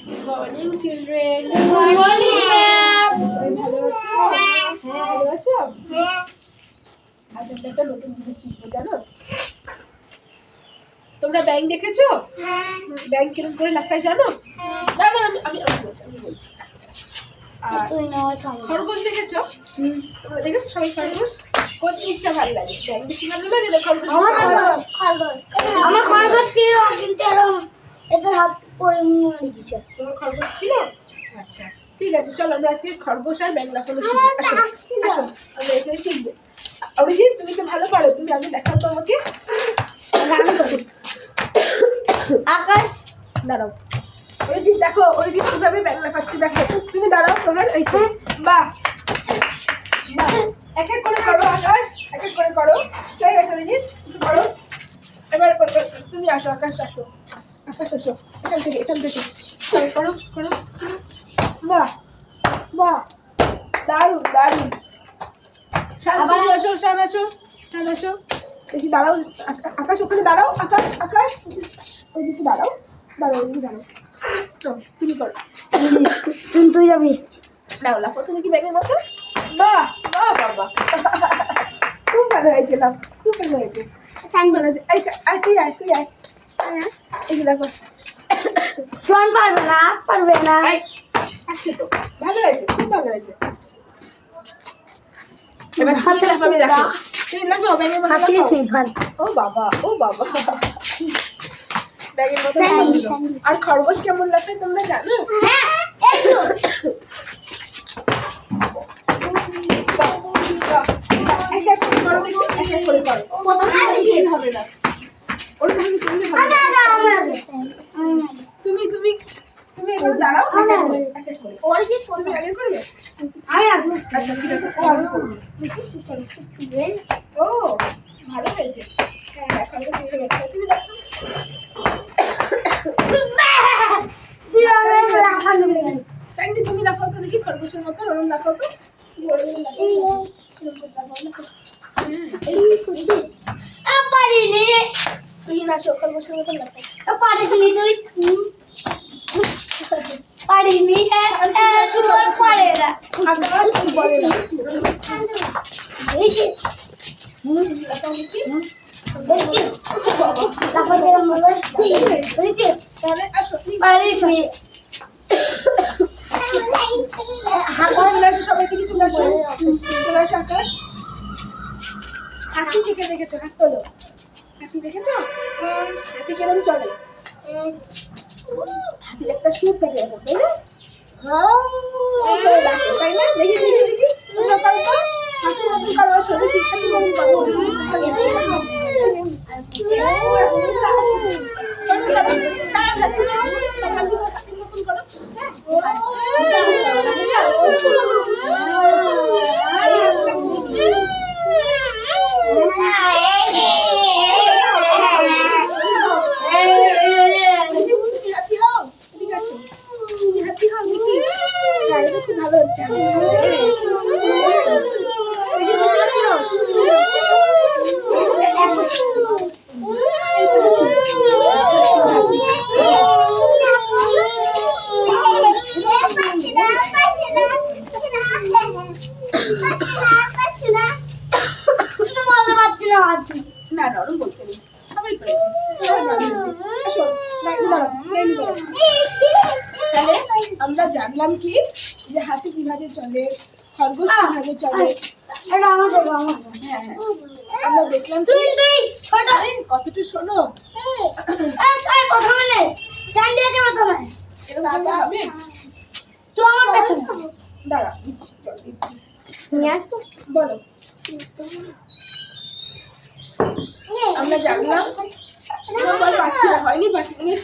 Morning children. Morning ma'am. ভালো আছো? হ্যাঁ ভালো আছো? আজ আমরা একটা নতুন জিনিস শিখবো, জানো? তোমরা ব্যাংক দেখেছো? ব্যাংক কিরকম করে লাফায় জানো? না না আমি বলছি। আর খরগোশ দেখেছো? তোমরা দেখেছো সবাই খরগোশ? কোন জিনিসটা ভালো লাগে? ব্যাংক বেশি ভালো লাগে না খরগোশ? আমার খরগোশ ছিল কিন্তু এদের হাত পড়ে মরে গেছে। তোমার খরগোশ ছিল? আচ্ছা ঠিক আছে, চলো আমরা আজকে খরগোশ আর ব্যাংক লাফানো শিখবো। আসো আসো আমরা এখানে শিখবো। অরিজিৎ তুমি তো ভালো পারো, তুমি আগে দেখাও তো আমাকে। আকাশ দাঁড়াও, অরিজিৎ দেখো, অরিজিৎ কিভাবে ব্যাংক লাফাচ্ছে দেখো। তুমি দাঁড়াও, তোমার এই তো বাহ বাহ, এক এক করে করো আকাশ, এক এক করে করো। ঠিক আছে অরিজিৎ, একটু করো। এবার তুমি আসো, আকাশ আসো, আকাশ আসো, এখান থেকে করো করো করো। বাহ বাহ, দারুণ দারুণ। তুমি আসো, শান আসো, শান আসো। দেখি দাঁড়াও, আকাশ ওখানে দাঁড়াও, আকাশ আকাশ ওইদিকে দাঁড়াও, দাঁড়াও ওইদিকে দাঁড়াও। তুমি করো, তুই যাবি। দাও লাফো তুমি কি ব্যাগের মতো। বাহ বাহ বাবা, খুব ভালো হয়েছে, লাভ খুব ভালো হয়েছে, ভালো হয়েছে। আয় তুই আয়, তুই আয়, এই যে দেখো শোন পারবে না। আচ্ছা তো ভালো হয়েছে, খুব ভালো হয়েছে। এবার হাতে লাফাবে, রাখো তুই লাফাও ব্যাগের মতো লাফাও। ও বাবা ও বাবা, ব্যাগের মতো লাফালো। আর খরগোশ কেমন লাফায় তোমরা জানো? এক এক করে করো, এক এক করে করো, হবে না ওরকম তুমি হবে না। তুমি তুমি তুমি এখানে দাঁড়াও, এক এক করে, এক এক করে। অরিজিৎ তুমি আগে করবে? আমি আগে আচ্ছা ঠিক আছে, ও আগে করবে। চুপ করো। ও ভালো হয়েছে। হ্যাঁ হ্যাঁ, খরগোশ হয়ে গেছে। তুমি দেখো স্যান্ডি, তুমি লাফাও তো দেখি খরগোশের মতো, ওরকম লাফাও তো। তুই নাচো খরগোশের মতো লাফাও। পারিনি সুন্দর পারে না। আকাশ তুই বলে না। লাফাও দেখি। তাহলে আসো, চলে আসো, সবাই থেকে চলে আসো, চলে আসো আকাশ। হাতি থেকে দেখেছো? হাত তোলো, হাতি দেখেছো? হাতি কেরম চলে? হাতির একটা সুর থাকে এরকম, তাই না? তাই না? দেখি দেখি দেখি, তোমরা পারো তো? হাতির মতন করো, আসো দেখি হাতির মতন করো। ভালো হচ্ছে। না নরম বলছে না, সবাই পেরেছে, আসো লাইনে দাঁড়াও, লাইনে দাঁড়াও। তাহলে আমরা জানলাম কি যে হাতি কিভাবে চলে, খরগোশ কিভাবে চলে। হ্যাঁ হ্যাঁ, আমরা দেখলাম কি কতটা শোনো, এরকম হবে। দাঁড়া দিচ্ছি, বলো। আমরা জানলাম, পাচ্ছি না, হয়নি 5 মিনিট।